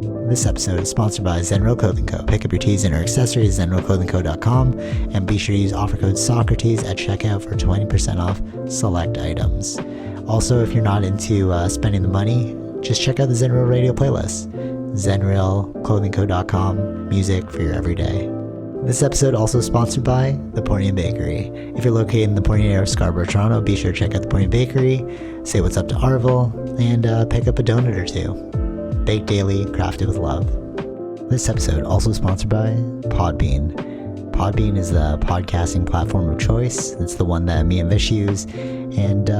This episode is sponsored by Zenro Clothing Co. Pick up your tees and or accessories at zenroclothingco.com and be sure to use offer code Socrates at checkout for 20% off select items. Also, if you're not into spending the money, just check out the Zenrail radio playlist. zenrailclothingco.com, music for your everyday. This episode also sponsored by The Pornian Bakery. If you're located in the Pornian area of Scarborough, Toronto, be sure to check out The Pornian Bakery, say what's up to Arville, and pick up a donut or two. Baked daily, crafted with love. This episode also sponsored by Podbean. Podbean is the podcasting platform of choice. It's the one that me and Vish use, and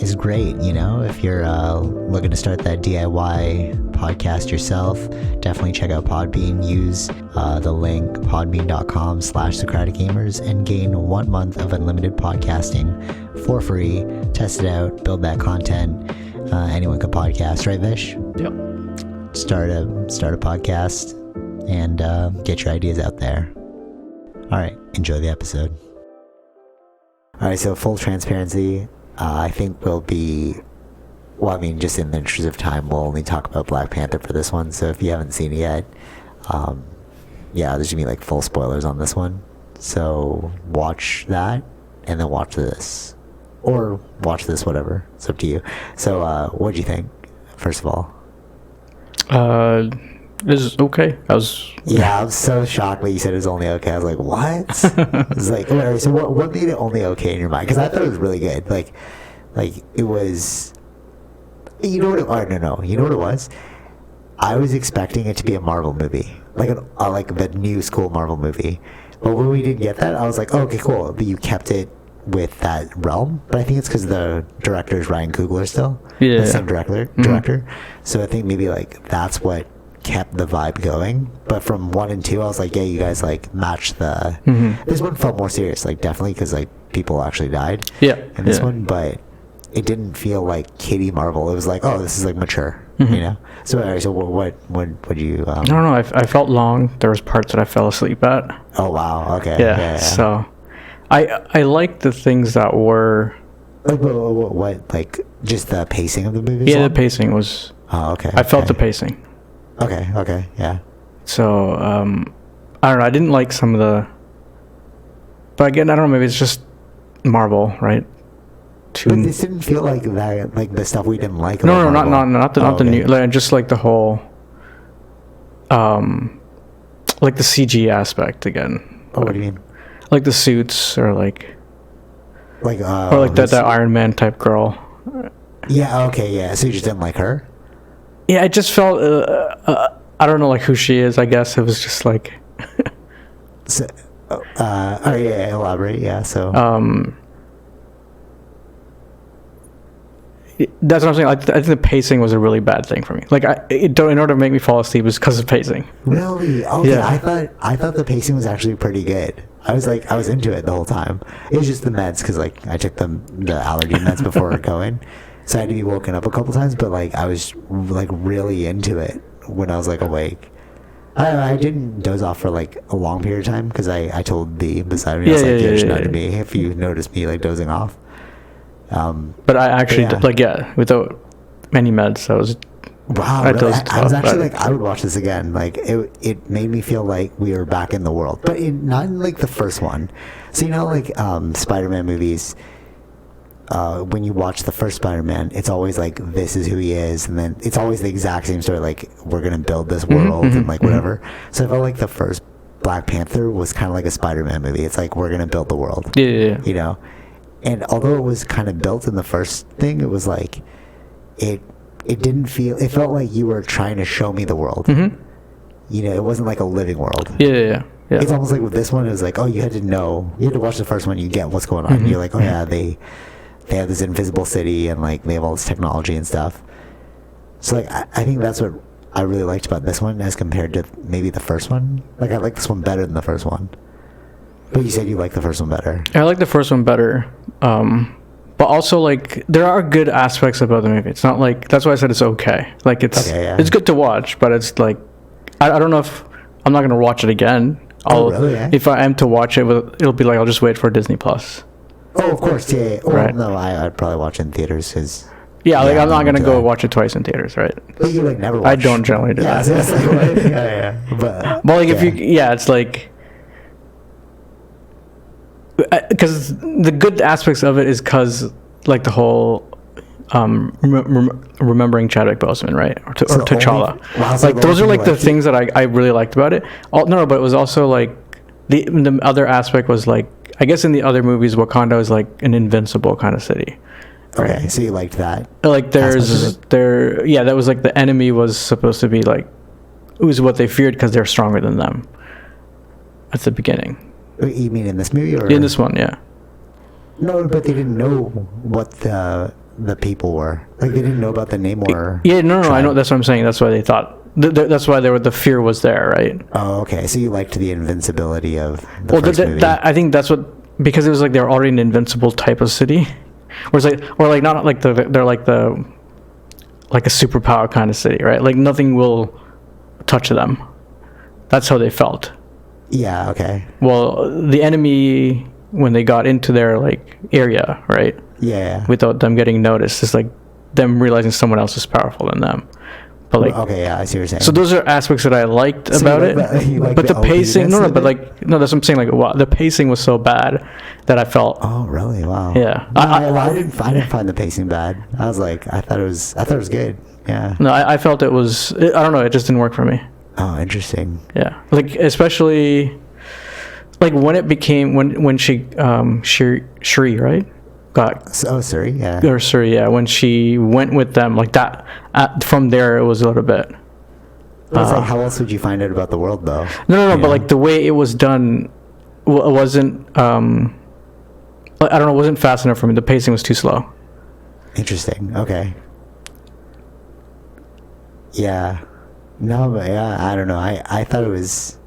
is great, you know, if you're looking to start that DIY podcast yourself. Definitely check out Podbean. Use the link podbean.com/SocraticGamers and gain 1 month of unlimited podcasting for free. Test it out, build that content. Anyone can podcast, right, Vish? Yep. Start a podcast and get your ideas out there. All right, enjoy the episode. All right, so full transparency, I think we'll be, well, I mean, just in the interest of time, we'll only talk about Black Panther for this one. So if you haven't seen it yet, yeah, there's gonna be like full spoilers on this one. So watch that and then watch this, or watch this, whatever. It's up to you. So what'd you think, first of all? This is okay. I was so shocked when you said it was only okay. I was like, what? It was like, whatever. So what made it only okay in your mind? Because I thought it was really good. Like it was, you know what you know what it was? I was expecting it to be a Marvel movie, like the new school Marvel movie. But when we didn't get that, I was like, oh, okay, cool. But you kept it with that realm. But I think it's because the director is Ryan Coogler still. Yeah. The same director. So I think maybe like that's what kept the vibe going. But from 1 and 2, I was like, yeah, you guys like matched the this one felt more serious, like definitely, because like people actually died in this one, but it didn't feel like kiddie Marvel. It was like, oh, this is like mature, you know. So what do you I don't know, I felt long. There was parts that I fell asleep at. Oh wow, okay. Yeah. So I liked the things that were like what like just the pacing of the movie. The pacing was okay. I felt the pacing. Okay, yeah. So, I don't know, I didn't like some of the... But again, I don't know, maybe it's just Marvel, right? But this didn't feel like that, like the stuff we didn't like. No, not the new... Like, just like the whole... like the CG aspect again. Oh, what do you mean? Like the suits, or like... or like that Iron Man type girl. Yeah, okay, yeah. So you just didn't like her? Yeah, I just felt, I don't know, like, who she is, I guess. It was just, like... So, elaborate, yeah, so... That's what I'm saying. I think the pacing was a really bad thing for me. Like, in order to make me fall asleep, it was because of pacing. Really? Okay, yeah. I thought the pacing was actually pretty good. I was into it the whole time. It was just the meds, because, like, I took the allergy meds before going. So I had to be woken up a couple times, but like I was like really into it when I was like awake. I didn't doze off for like a long period of time because I told the beside me, I was like, you're just not to me if you notice me like dozing off. But I actually without many meds, I was. Wow, I was actually like, I would watch this again. Like it made me feel like we were back in the world, but not in like the first one. So you know, like Spider-Man movies. When you watch the first Spider-Man, it's always like, this is who he is, and then it's always the exact same story, like, we're gonna build this world and like whatever. So I felt like the first Black Panther was kind of like a Spider-Man movie. It's like, we're gonna build the world, you know. And although it was kind of built in the first thing, it was like it felt like you were trying to show me the world. You know, it wasn't like a living world. Yeah. It's almost like with this one, it was like, oh, you had to watch the first one, you get what's going on. And you're like, oh yeah, they have this invisible city and like they have all this technology and stuff. So like I think that's what I really liked about this one as compared to maybe the first one. Like I like this one better than the first one. But you said you like the first one better. I like the first one better. But also like there are good aspects about the movie. It's not like, that's why I said it's okay. Like it's good to watch, but it's like I don't know if I'm not gonna watch it again. Really? If I am to watch it, it'll be like I'll just wait for Disney Plus. Oh, of course, yeah. Well, right. No, I'd probably watch it in theaters because Yeah, like I'm not gonna go watch it twice in theaters, right? But you like never watch. I don't generally do that. So it's like, yeah. But like if you, it's like, because the good aspects of it is because like the whole remembering Chadwick Boseman, right, or T'Challa. Like those are like the things that I really liked about it. No, but it was also like the other aspect was like, I guess in the other movies, Wakanda is like an invincible kind of city. Right? Okay, so you liked that. Like that was like the enemy was supposed to be like, it was what they feared because they're stronger than them at the beginning. You mean in this movie or in this one? Yeah. No, but they didn't know what the people were. Like they didn't know about the Namor. Yeah, no, I know. That's what I'm saying. That's why they thought. That's why the fear was there, right? Oh, okay. So you liked the invincibility of the first movie. I think that's what, because it was like they're already an invincible type of city. Whereas not like they're like a superpower kind of city, right? Like nothing will touch them. That's how they felt. Yeah. Okay. Well, the enemy, when they got into their like area, right? Yeah. Without them getting noticed, it's like them realizing someone else is powerful than them. But like, okay, yeah, I see what you're saying. So those are aspects that I liked about it. But the pacing, that's what I'm saying. Like, wow, the pacing was so bad that I felt. Oh, really? Wow. Yeah. No, I didn't find the pacing bad. I was like, I thought it was good. Yeah. No, I felt it was. I don't know. It just didn't work for me. Oh, interesting. Yeah. Like especially, like when it became when she Shuri, right? Shuri, yeah. Or Shuri, yeah. When she went with them, like that. From there, it was a little bit. Like, how else would you find out about the world, though? No. But like the way it was done, it wasn't. I don't know. It wasn't fast enough for me. The pacing was too slow. Interesting. Okay. Yeah. No, but yeah, I don't know. I thought it was.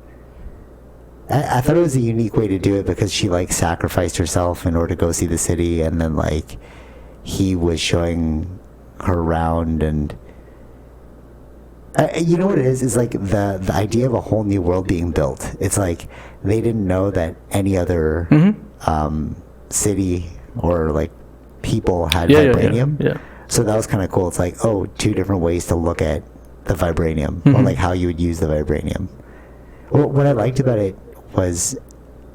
I thought it was a unique way to do it because she like sacrificed herself in order to go see the city, and then like he was showing her around, and you know what it is like the idea of a whole new world being built. It's like they didn't know that any other city or like people had vibranium. Yeah. So that was kind of cool. It's like, oh, two different ways to look at the vibranium, or like how you would use the vibranium. Well, what I liked about it was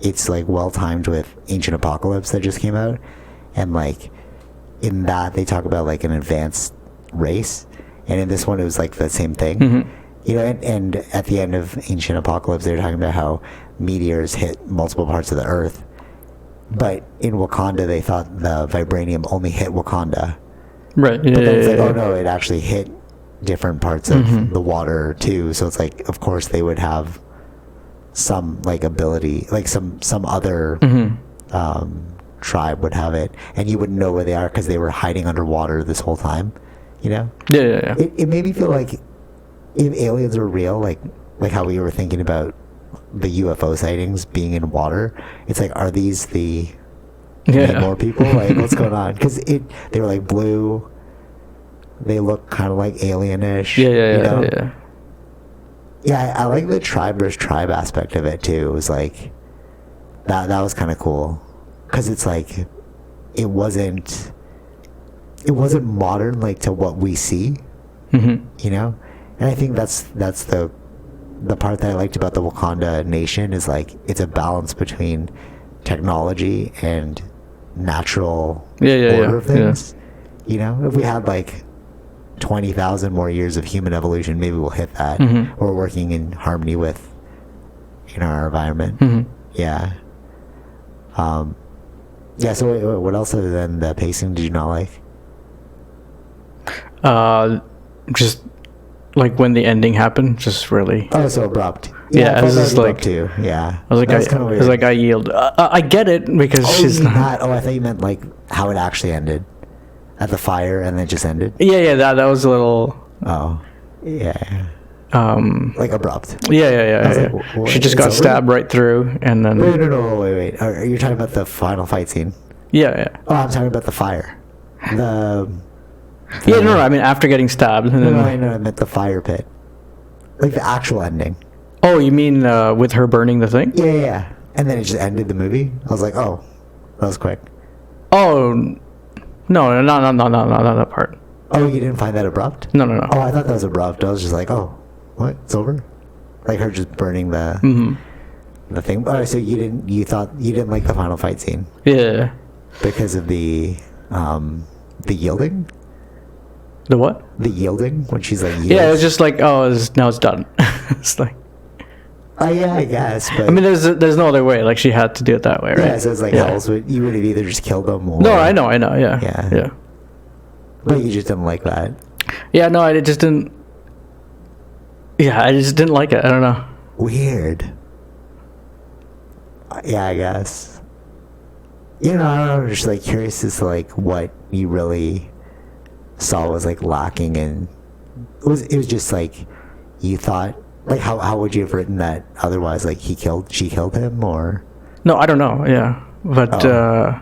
it's like well timed with Ancient Apocalypse that just came out, and like in that they talk about like an advanced race, and in this one it was like the same thing. You know, and at the end of Ancient Apocalypse they're talking about how meteors hit multiple parts of the earth, but in Wakanda they thought the vibranium only hit Wakanda, right? But then it's like, oh no, it actually hit different parts of the water too. So it's like, of course they would have some like ability, like some other tribe would have it, and you wouldn't know where they are because they were hiding underwater this whole time, you know? Yeah. It made me feel like if aliens were real, like how we were thinking about the UFO sightings being in water, it's like, are these the more people? Like, what's going on? Because they were like blue, they look kind of like alienish. Yeah. Yeah, I like the tribe versus tribe aspect of it too. It was like that was kind of cool because it's like it wasn't modern like to what we see, you know. And I think that's the part that I liked about the Wakanda nation is like it's a balance between technology and natural order of things. You know, if we had like 20,000 more years of human evolution, maybe we'll hit that. Or working in harmony with, you know, our environment. Yeah. Yeah. So what else other than the pacing did you not like? Just like when the ending happened, just really. Oh, so abrupt. Yeah, it was just like too. Yeah. I was like, I yield. I get it because she's not. I thought you meant like how it actually ended. At the fire and then it just ended? Yeah, that was a little... Oh, yeah. Like abrupt. Yeah. Like, she just got stabbed right through and then... Wait. Are you talking about the final fight scene? Yeah. Oh, I'm talking about the fire. No, I mean after getting stabbed. And no, I meant the fire pit. Like the actual ending. Oh, you mean with her burning the thing? Yeah. And then it just ended the movie? I was like, oh, that was quick. Oh... No, not that part. Oh, you didn't find that abrupt? No. Oh, I thought that was abrupt. I was just like, oh, what? It's over? Like her just burning the thing. Oh, so you thought you didn't like the final fight scene? Yeah. Because of the yielding? The what? The yielding when she's like, yields? Yeah, it was just like, oh, now it's done. It's like. Oh yeah, I guess. But I mean, there's no other way. Like she had to do it that way, right? Yeah, so it's like, how else you would have either just killed them or. No, I know. Yeah. But you just didn't like that. Yeah, no, I just didn't. Yeah, I just didn't like it. I don't know. Weird. Yeah, I guess. You know, I don't know. I'm just like curious as to like what you really saw was like lacking, and it was just like you thought. Like how would you have written that otherwise? Like she killed him, or? No, I don't know. Yeah, but I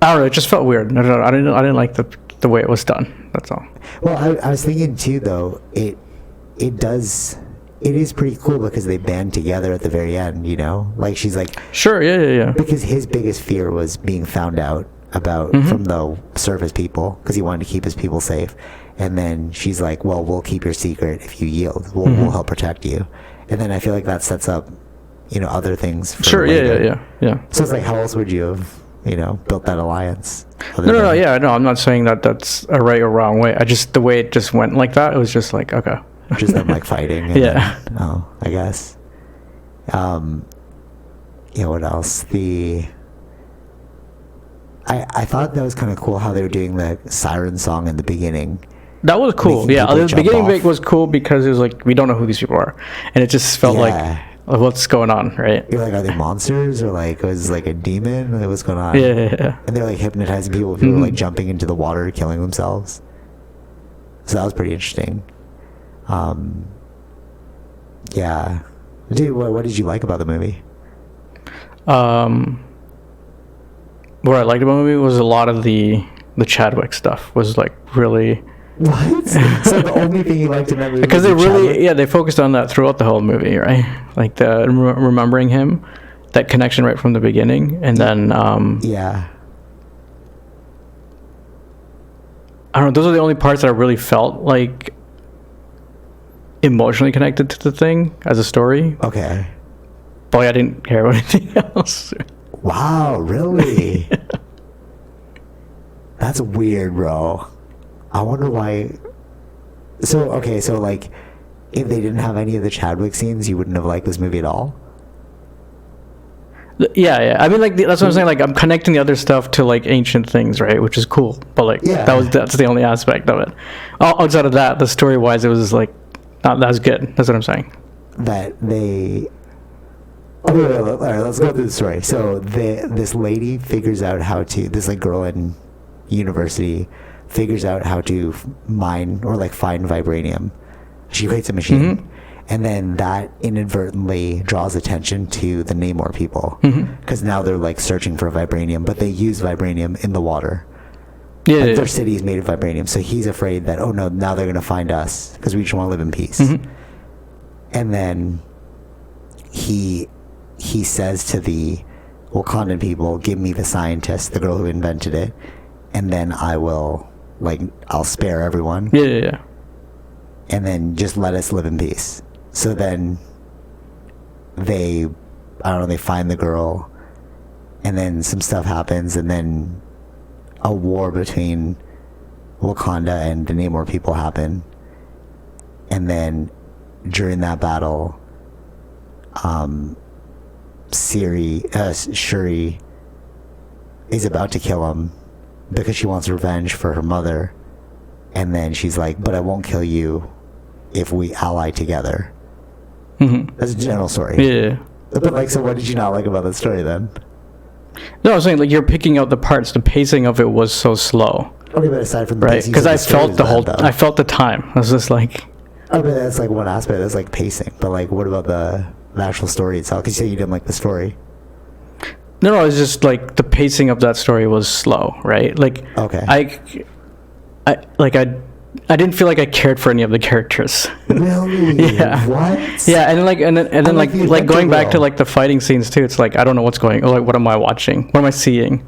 don't know. It just felt weird. I don't know. I didn't like the way it was done. That's all. Well, I was thinking too, though. It is pretty cool because they band together at the very end. You know, like she's like, sure, yeah. Because his biggest fear was being found out about from the surface people, because he wanted to keep his people safe. And then she's like, well, we'll keep your secret if you yield. We'll help protect you. And then I feel like that sets up, other things. Sure, later. Yeah. So it's like, how else would you have, built that alliance? No, I'm not saying that that's a right or wrong way. The way it just went like that, it was just like, okay. Just them like fighting. And yeah. Then, I guess. What else? I thought that was kind of cool how they were doing the siren song in the beginning. That was cool. Yeah, the beginning bit was cool because it was like, we don't know who these people are. And it just felt like, what's going on, right? You're like, are they monsters? Or like, was like a demon? Like, what's going on? Yeah. And they're like hypnotizing people. People were like jumping into the water, killing themselves. So that was pretty interesting. Yeah. Dude, what did you like about the movie? What I liked about the movie was a lot of the Chadwick stuff was like really... What? So the only thing you liked in that movie because they focused on that throughout the whole movie, right? Like the remembering him, that connection right from the beginning, and then yeah. I don't know. Those are the only parts that I really felt like emotionally connected to the thing as a story. Okay. But I didn't care about anything else. Wow, really? Yeah. That's weird, bro. I wonder why. So like, if they didn't have any of the Chadwick scenes, you wouldn't have liked this movie at all? Yeah. I mean, like, that's what I'm saying. Like, I'm connecting the other stuff to, like, ancient things, right? Which is cool. But, like, that's the only aspect of it. Outside of that, the story-wise, it was, like, not as good. That's what I'm saying. That they... Okay, all right, let's go through the story. So, this lady figures out how to... This, like, girl in university figures out how to mine or like find vibranium. She creates a machine, and then that inadvertently draws attention to the Namor people, because now they're like searching for vibranium, but they use vibranium in the water. Their city is made of vibranium, so he's afraid that, oh no, now they're gonna find us because we just want to live in peace. And then he says to the Wakandan people, give me the scientist, the girl who invented it, and then I'll spare everyone. Yeah. And then just let us live in peace. So then they find the girl, and then some stuff happens, and then a war between Wakanda and the Namor people happen. And then during that battle, Shuri is about to kill him because she wants revenge for her mother, and then she's like, but I won't kill you if we ally together. That's a general story. But like, so what did you not like about that story then? No, I was saying, like, you're picking out the parts. The pacing of it was so slow. Okay, but aside from the right, because I felt I felt the time. I was just like, oh, but that's like one aspect. That's like pacing. But like, what about the actual story itself? Because you said you didn't like the story. No, it's just like the pacing of that story was slow, right? Like, okay, I didn't feel like I cared for any of the characters. Really? Yeah. What? Yeah, and then going back to like the fighting scenes too. It's like, I don't know what's going. Like, what am I watching? What am I seeing?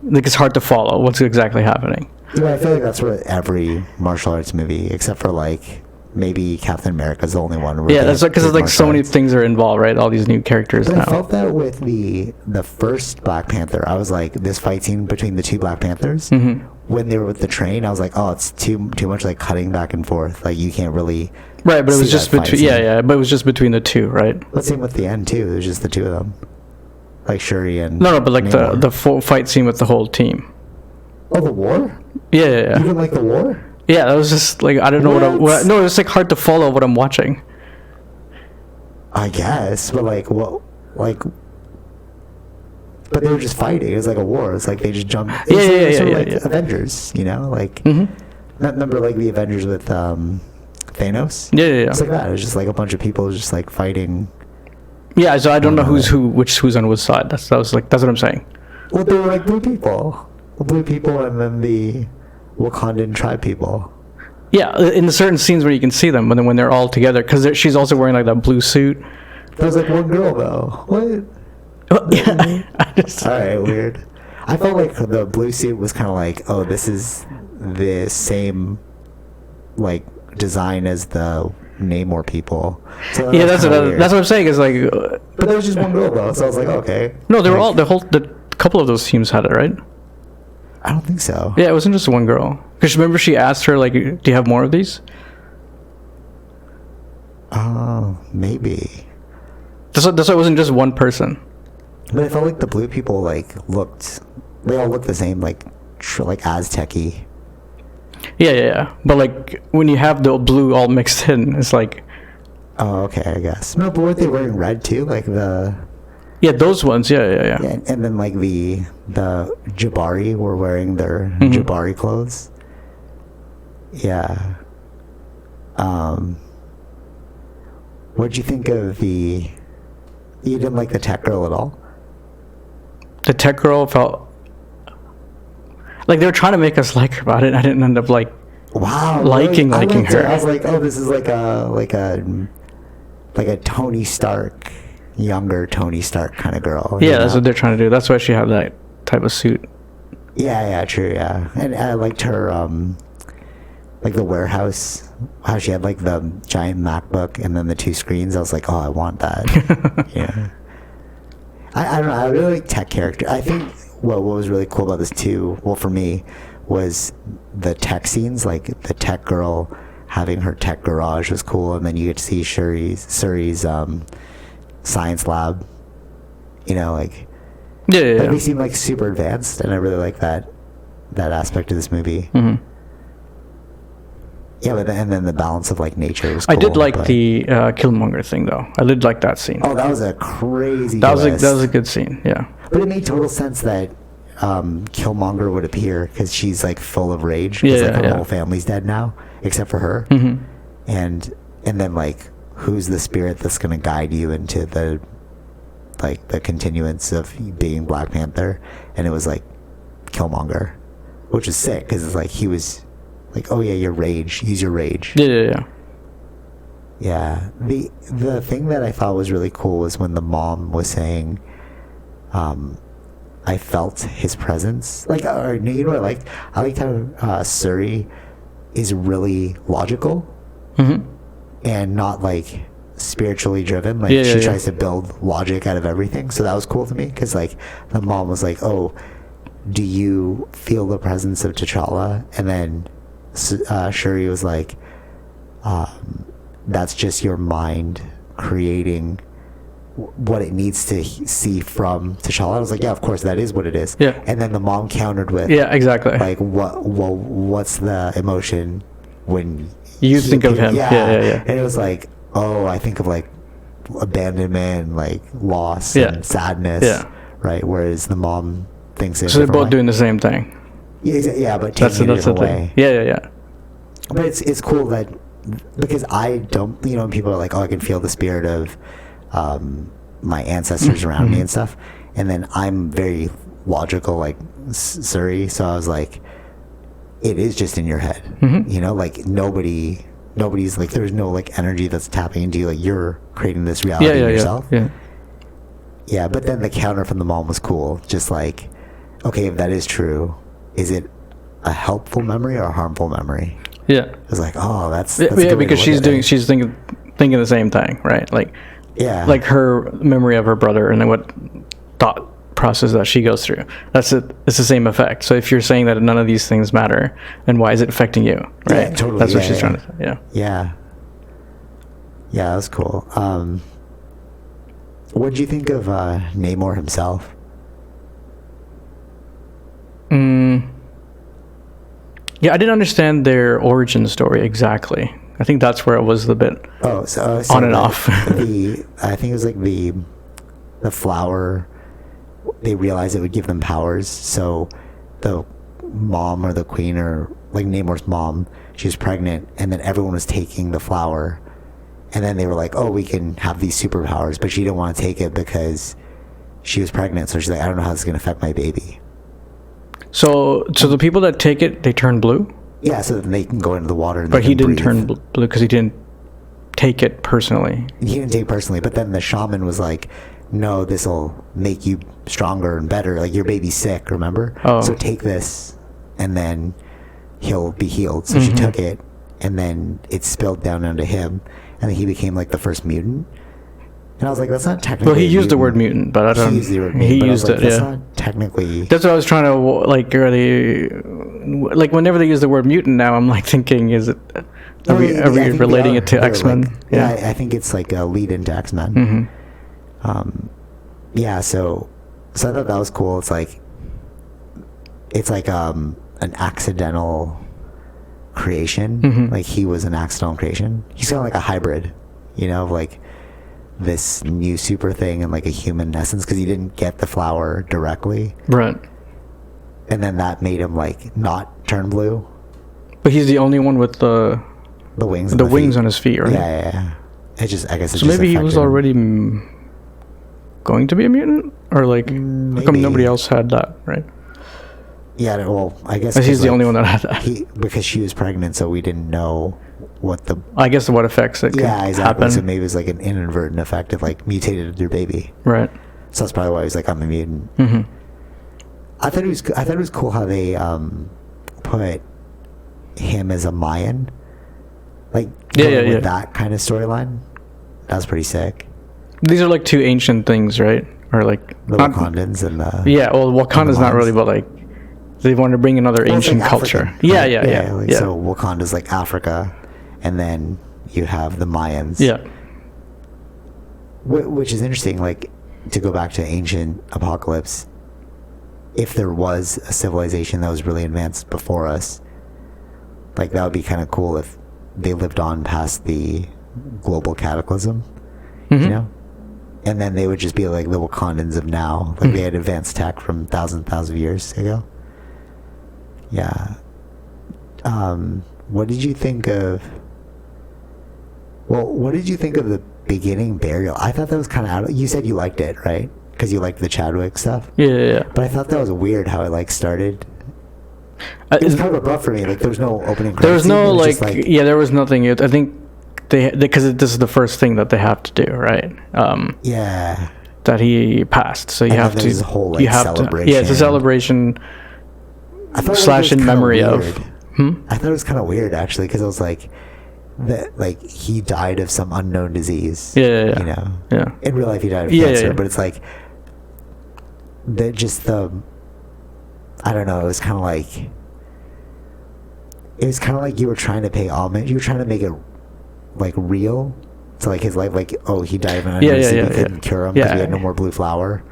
like it's hard to follow what's exactly happening. Yeah, I feel like that's what every martial arts movie, except for like maybe Captain America's the only one. Yeah, that's because like so many things are involved, right? All these new characters but now. I felt that with the first Black Panther. I was like, this fight scene between the two Black Panthers, when they were with the train, I was like, oh, it's too much like cutting back and forth. Like you can't really. Right, but it was just between. Yeah, but it was just between the two, right? But same with the end too. It was just the two of them, like Shuri and. No, but like the full fight scene with the whole team. Oh, the war. Yeah. You didn't like the war? Yeah, that was just like I don't know no, it's like hard to follow what I'm watching. I guess, but like what, like. But they were just fighting. It was like a war. It's like they just jumped. Yeah. Avengers, you know, like. Remember like the Avengers with Thanos? Yeah. It's like that. It was just like a bunch of people just like fighting. Yeah, so I don't know who's on which side. That's what I'm saying. Well, they were like blue people, and then the Wakandan tribe people. Yeah, in the certain scenes where you can see them, but then when they're all together, because she's also wearing like that blue suit. There was like one girl though. What? Yeah, all right, weird. I felt like the blue suit was kind of like, oh, this is the same like design as the Namor people. So yeah, that's what I'm saying. Is like, but there was just one girl though, so I was like, okay. No, they were all the couple of those teams had it, right? I don't think so. Yeah, it wasn't just one girl. Because remember, she asked her like, "Do you have more of these?" Oh, maybe. That's why it wasn't just one person. But I felt like the blue people they all looked the same, like Aztec-y. Yeah. But like when you have the blue all mixed in, it's like. Oh, okay, I guess. No, but weren't they wearing red too? Like the. Yeah, those ones. Yeah. And then like the Jabari were wearing their Jabari clothes. Yeah. What'd you think of the? You didn't like the tech girl at all? The tech girl felt like they were trying to make us like her, but I didn't end up like. Wow. Liking her. I was like, oh, this is like a Tony Stark, younger Tony Stark kind of girl. Yeah, that's what they're trying to do. That's why she had that type of suit. Yeah, true. Yeah, and I liked her, like the warehouse, how she had like the giant MacBook and then the two screens. I was like, oh, I want that. Yeah. I don't know. I really like tech character. I think what was really cool about this too, well for me, was the tech scenes. Like the tech girl having her tech garage was cool, and then you get to see Shuri's science lab. You know, like yeah. They seem like super advanced, and I really like that aspect of this movie. Yeah, but and then the balance of like nature was cool. I did like the Killmonger thing though. I did like that scene. Oh, that was a crazy. That was a good scene. Yeah. But it made total sense that Killmonger would appear because she's like full of rage. Because her whole family's dead now, except for her. And then like, who's the spirit that's gonna guide you into the continuance of being Black Panther? And it was like Killmonger, which is sick because it's like he was. Like, oh yeah, your rage. Use your rage. Yeah. Yeah. The thing that I thought was really cool was when the mom was saying, I felt his presence. Like, you know what I liked? I liked how Shuri is really logical and not like spiritually driven. Like she tries to build logic out of everything. So that was cool to me because like the mom was like, oh, do you feel the presence of T'Challa? And then Shuri was like, that's just your mind creating what it needs to see from T'Challa. I was like, yeah, of course, that is what it is. Yeah. And then the mom countered with, yeah, exactly. Like, what's the emotion when you think of him? Yeah. And it was like, oh, I think of like abandonment, like loss and sadness, right? Whereas the mom thinks it. So they're both doing the same thing. Yeah, but taking it a different way. Yeah. But it's cool that because I don't, people are like, oh, I can feel the spirit of my ancestors around me and stuff, and then I'm very logical, like Shuri. So I was like, it is just in your head, like nobody's like, there's no like energy that's tapping into you, like you're creating this reality yourself. Yeah. But then the counter from the mom was cool, just like, okay, if that is true, is it a helpful memory or a harmful memory? Yeah. It's like, oh, that's because she's thinking the same thing, right? Like, yeah, like her memory of her brother and then what thought process that she goes through. That's it. It's the same effect. So if you're saying that none of these things matter, then why is it affecting you? Right. Yeah, totally. That's what she's trying to say. Yeah. Yeah. Yeah, that was cool. What did you think of Namor himself? Yeah, I didn't understand their origin story exactly. I think that's where it was a bit on and off. I think it was like the flower. They realized it would give them powers. So the mom or the queen or like Namor's mom, she was pregnant, and then everyone was taking the flower, and then they were like, "Oh, we can have these superpowers," but she didn't want to take it because she was pregnant. So she's like, "I don't know how this is going to affect my baby." So the people that take it, they turn blue? Yeah, so then they can go into the water. And but he didn't turn blue because he didn't take it personally. He didn't take it personally, but then the shaman was like, no, this will make you stronger and better. Like, your baby's sick, remember? Oh. So take this, and then he'll be healed. So she took it, and then it spilled down onto him, and then he became like the first mutant. And I was like, that's not technically. Well, he used the word mutant, but I don't. He used the word mutant, he used like, it. That's yeah. not technically. That's what I was trying to like. Are they like whenever they use the word mutant now? I'm like thinking, is it? Are we relating it to X-Men? Like, yeah, I think it's like a lead into X-Men. Yeah, so I thought that was cool. It's like an accidental creation. Like, he was an accidental creation. He's kind of like a hybrid, you know, of like this new super thing and like a human essence, because he didn't get the flower directly, right? And then that made him like not turn blue. But he's the only one with the wings. The wings on his feet, right? Yeah. I guess. So maybe he was already going to be a mutant, or like, how come nobody else had that, right? Yeah. Well, I guess he's the only one that had that. Because she was pregnant, so we didn't know what the. I guess what effects it could happen. So maybe it was like an inadvertent effect of like mutated their baby. Right. So that's probably why he was like, I'm a mutant. I thought it was cool how they put him as a Mayan. Like, with that kind of storyline. That was pretty sick. These are like two ancient things, right? Or like the Wakandans and the. Yeah, well, Wakanda's not really, but like they want to bring another ancient like culture. African, yeah, right? Yeah. So Wakanda's like Africa, and then you have the Mayans. Yeah. Which is interesting. Like, to go back to ancient Apocalypse, if there was a civilization that was really advanced before us, like, that would be kind of cool if they lived on past the global cataclysm, you know? And then they would just be like the Wakandans of now. Like, they had advanced tech from thousands of years ago. Yeah. What did you think of... Well, what did you think of the beginning burial? I thought that was kind of out of... You said you liked it, right? Because you liked the Chadwick stuff? Yeah. But I thought that was weird how it, like, started... It was kind of abrupt for me. Like, there was no opening credits. There was no, like... Yeah, there was nothing. I think... because this is the first thing that they have to do, right? Yeah. That he passed, so you have to. Whole, like, celebration. Yeah, it's a celebration. / in memory of. I thought it was kind of weird, actually, because I was like, that, like, he died of some unknown disease. Yeah. You know. Yeah. In real life, he died of cancer, but it's like I don't know. It was kind of like. It was kind of like you were trying to pay homage. You were trying to make it, like, real to, like, his life. Like, oh, he died of an unknown disease. We couldn't cure him because we had no more blue flower.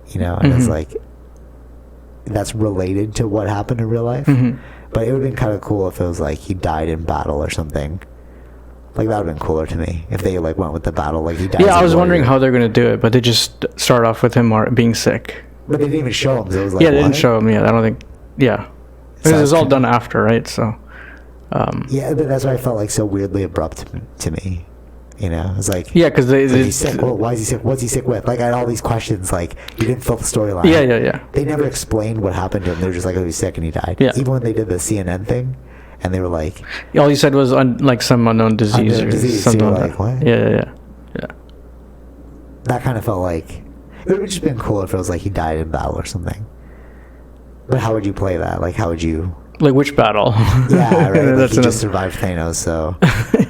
You know, and it's like, that's related to what happened in real life. But it would have been kind of cool if it was like he died in battle or something. Like, that would have been cooler to me if they, like, went with the battle. Like, he died. Yeah, I was wondering how they're gonna do it, but they just start off with him being sick. But they didn't even show him. So it was like, they didn't show him. Yeah, I don't think. Yeah, because it was all done after, right? So. Yeah, but that's why I felt like so weirdly abrupt to me. You know, it's like, because he's sick. Well, why is he sick? What's he sick with? Like, I had all these questions. Like, you didn't fill the storyline. Yeah. They never explained what happened to him. They were just like, oh, he's sick and he died. Yeah. Even when they did the CNN thing, and they were like, all you said was like some unknown disease or something so like that. What? Yeah. That kind of felt like it would have just been cool if it was like he died in battle or something. But how would you play that? Like, how would you? Like which battle? Yeah, right. Like he just survived Thanos, so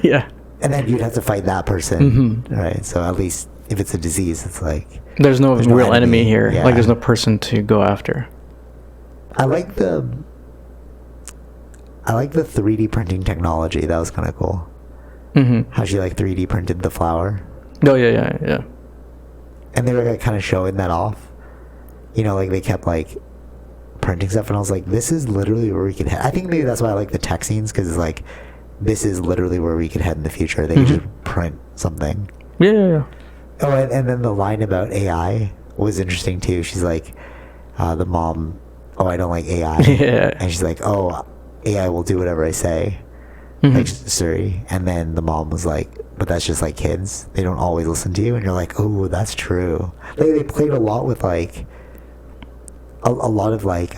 yeah. And then you'd have to fight that person, right? So at least if it's a disease, it's like there's no real enemy here. Yeah. Like there's no person to go after. I like the 3D printing technology. That was kind of cool. How she like 3D printed the flower. Oh yeah. And they were like kind of showing that off. You know, like they kept like printing stuff, and I was like, this is literally where we could head. I think maybe that's why I like the tech scenes, because it's like, this is literally where we could head in the future. They could just print something. Yeah. Oh, and then the line about AI was interesting too. She's like, the mom, oh, I don't like AI. Yeah. And she's like, oh, AI will do whatever I say. Like Suri. And then the mom was like, but that's just like kids. They don't always listen to you. And you're like, oh, that's true. Like, they played a lot with like, a lot of like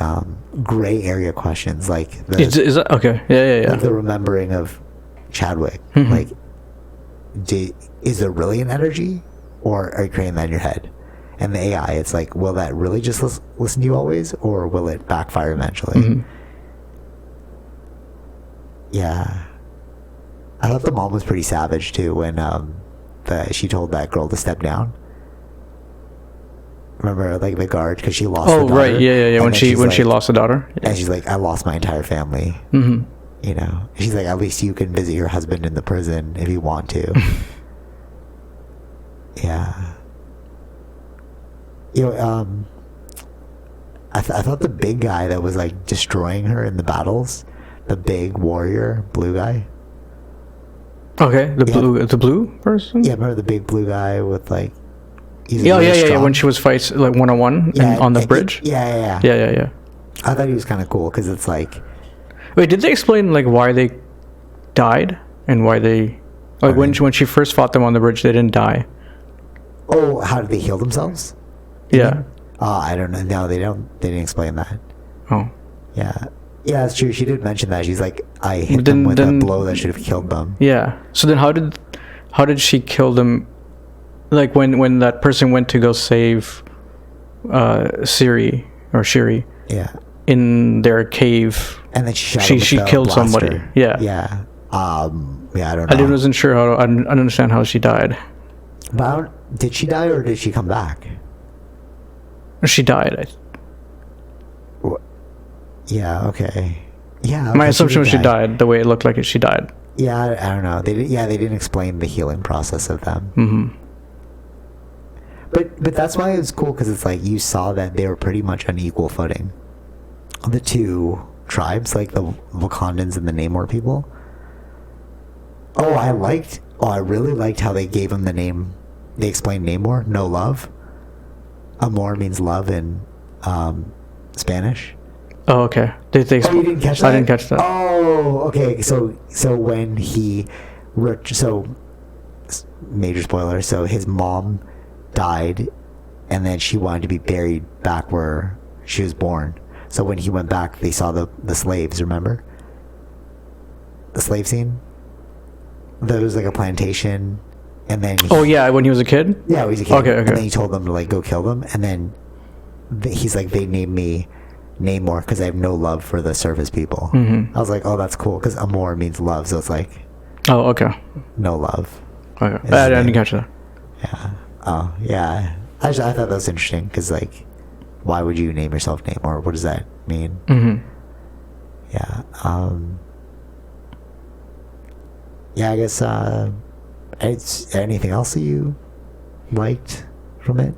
gray area questions, like is that okay? Yeah. Like the remembering of Chadwick. Like, is there really an energy, or are you creating that in your head? And the AI, it's like, will that really just listen to you always, or will it backfire eventually? Yeah, I thought the mom was pretty savage too when she told that girl to step down. Remember, like the guard, because she lost. Oh, the daughter, right, yeah. When she lost the daughter, and she's like, "I lost my entire family." You know, she's like, "At least you can visit your husband in the prison if you want to." Yeah. You know, I thought the big guy that was like destroying her in the battles, the big warrior, blue guy. Okay, the blue person. Yeah, remember the big blue guy with like. Yeah. When she was fights like 1-on-1 on the bridge. Yeah. I thought he was kind of cool because it's like. Wait, did they explain like why they died and why they like when she first fought them on the bridge they didn't die? Oh, how did they heal themselves? Yeah. I don't know. No, they didn't explain that. Oh. Yeah. Yeah, that's true. She did mention that. She's like, I hit them with a blow that should have killed them. Yeah. So then how did she kill them? Like when that person went to go save Shiri. Yeah. In their cave. And then she killed blaster. Somebody. Yeah. Yeah. I don't know. I wasn't sure how. I didn't understand how she died. But did she die or did she come back? She died. Yeah. Okay. Yeah. My assumption was she died. The way it looked like she died. Yeah. I don't know. They didn't explain the healing process of them. But that's why it was cool, because it's like you saw that they were pretty much on equal footing. The two tribes, like the Wakandans and the Namor people. I really liked how they gave him the name. They explained Namor, no love. Amor means love in Spanish. Oh, okay. You didn't catch that? I didn't catch that. Oh, okay. So when major spoiler. So his mom died, and then she wanted to be buried back where she was born. So when he went back, they saw the slaves. Remember the slave scene? There was like a plantation, and then when he was a kid. Yeah, he was a kid. Okay. And then he told them to like go kill them, and then he's like, they named me Namor because I have no love for the surface people. I was like, oh, that's cool, because Amor means love, so it's like, oh, okay, no love. Okay, I didn't catch that. Yeah. Oh, yeah. I thought that was interesting, because like, why would you name yourself Namor? What does that mean? Yeah. Yeah, I guess. It's anything else that you liked from it?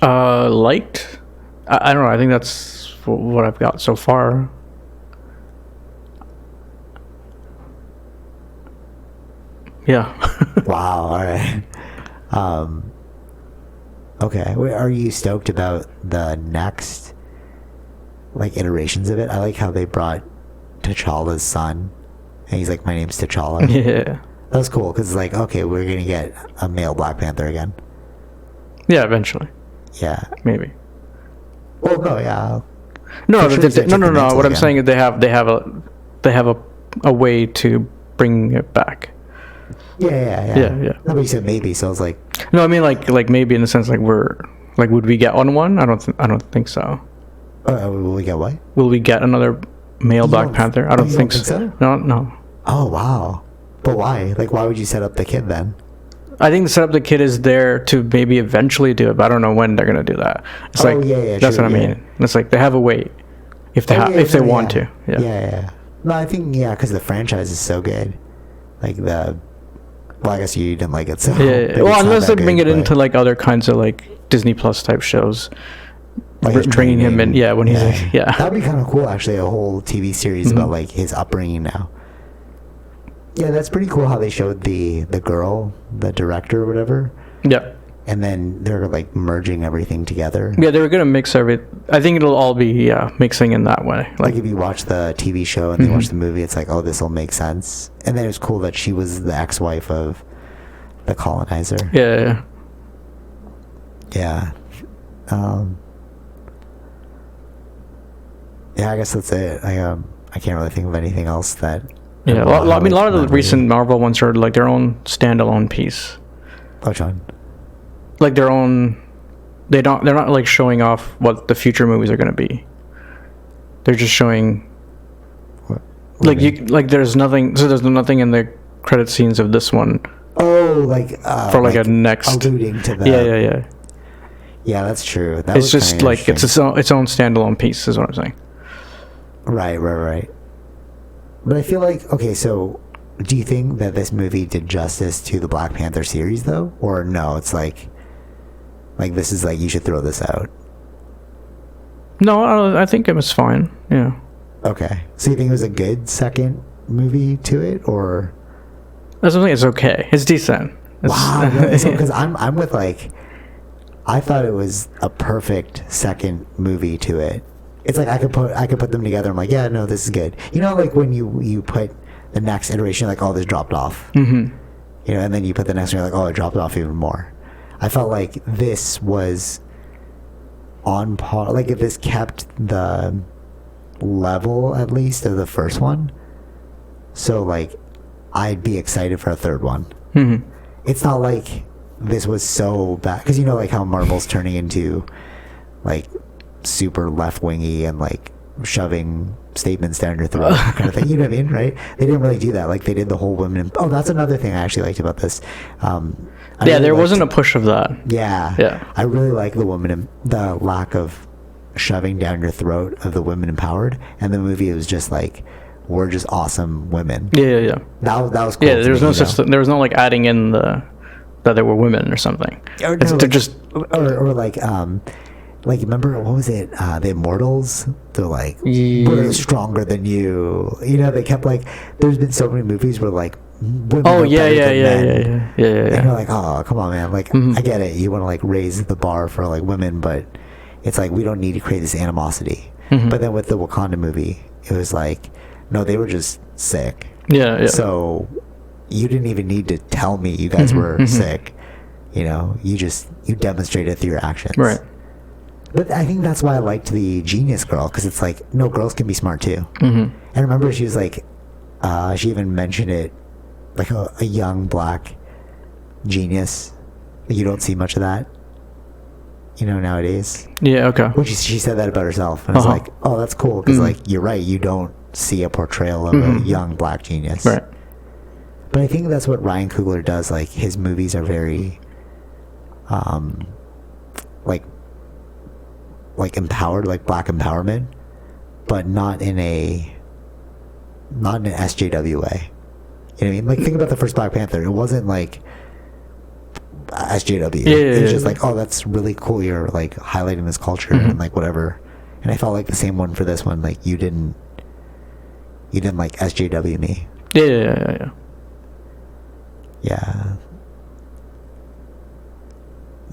Liked? I don't know. I think that's what I've got so far. Yeah. Wow. All right. Okay. Are you stoked about the next like iterations of it? I like how they brought T'Challa's son, and he's like, my name's T'Challa. Yeah. That was cool, because it's like, okay, we're gonna get a male Black Panther again. Yeah, eventually. Yeah. Maybe. Well, no, yeah. No. What I'm saying is they have a way to bring it back. Yeah. No, but you said maybe, so I was like. No, I mean like maybe in the sense like we're Like, would we get one? I don't think so. Will we get what? Will we get another male Black Panther? I don't think so. No. Oh wow! But why? Like, why would you set up the kid then? I think the setup the kid is there to maybe eventually do it, but I don't know when they're gonna do that. It's that's what I mean. It's like they have a wait if they want to. Yeah. No, I think because the franchise is so good. Like I guess you didn't like it, so well, unless they bring it into like other kinds of like Disney Plus type shows, like bringing him in. Yeah, when he's that'd be kind of cool. Actually, a whole TV series about like his upbringing now. Yeah, that's pretty cool how they showed the girl, the director or whatever. Yeah. And then they're like merging everything together. Yeah, they were gonna mix everything. I think it'll all be mixing in that way. Like if you watch the TV show and you watch the movie, it's like, oh, this will make sense. And then it was cool that she was the ex-wife of the colonizer. Yeah. Yeah. I guess that's it. I can't really think of anything else that. Yeah, I mean, a lot of the recent Marvel ones are like their own standalone piece. Which one? Like their own. They're not like showing off what the future movies are going to be. They're just showing. What there's nothing. So there's nothing in the credit scenes of this one. Oh, like for like a next alluding to that. Yeah. Yeah, that's true. It's just like it's its own standalone piece, is what I'm saying. Right. But I feel like, okay, so do you think that this movie did justice to the Black Panther series, though? Or no, it's like this is like, you should throw this out? No, I think it was fine, yeah. Okay. So you think it was a good second movie to it, or? That's something. It's okay. It's decent. Wow. Because I'm with like, I thought it was a perfect second movie to it. It's like I could put them together. I'm like, yeah, no, this is good. You know, like when you put the next iteration, like, oh, this dropped off. Mm-hmm. You know, and then you put the next one, you're like, oh, it dropped off even more. I felt like this was on par. Like if this kept the level at least of the first one, so like I'd be excited for a third one. Mm-hmm. It's not like this was so bad, because you know, like how Marvel's turning into like super left-wingy and like shoving statements down your throat kind of thing, you know what I mean, right? They didn't really do that. Like they did the whole women. That's another thing I actually liked about this. There wasn't a push of that. Yeah. I really like the lack of shoving down your throat of the women empowered. And the movie was just like, we're just awesome women. Yeah. That was cool. Yeah, there was no such. There was no like adding in that they were women or something. Or like, remember, what was it? The Immortals? They're like, we're stronger than you. You know, they kept like, there's been so many movies where like, women are better than men. Yeah. And you're like, oh, come on, man. Like, I get it. You want to like raise the bar for like women, but it's like, we don't need to create this animosity. But then with the Wakanda movie, it was like, no, they were just sick. Yeah. So you didn't even need to tell me you guys were sick. You know, you demonstrated through your actions. Right. But I think that's why I liked the Genius Girl, because it's like, no, girls can be smart too. And remember, she was like, she even mentioned it, like a young black genius. You don't see much of that, you know, nowadays. Yeah, okay. When she said that about herself, and I was like, oh, that's cool, because like, you're right, you don't see a portrayal of a young black genius. Right. But I think that's what Ryan Coogler does. Like, his movies are very, like empowered, like black empowerment, but not in an SJW way. You know what I mean? Like, think about the first Black Panther. It wasn't like SJW. It was just like, oh, that's really cool. You're like highlighting this culture and like whatever. And I felt like the same one for this one. Like you didn't like SJW me. Yeah.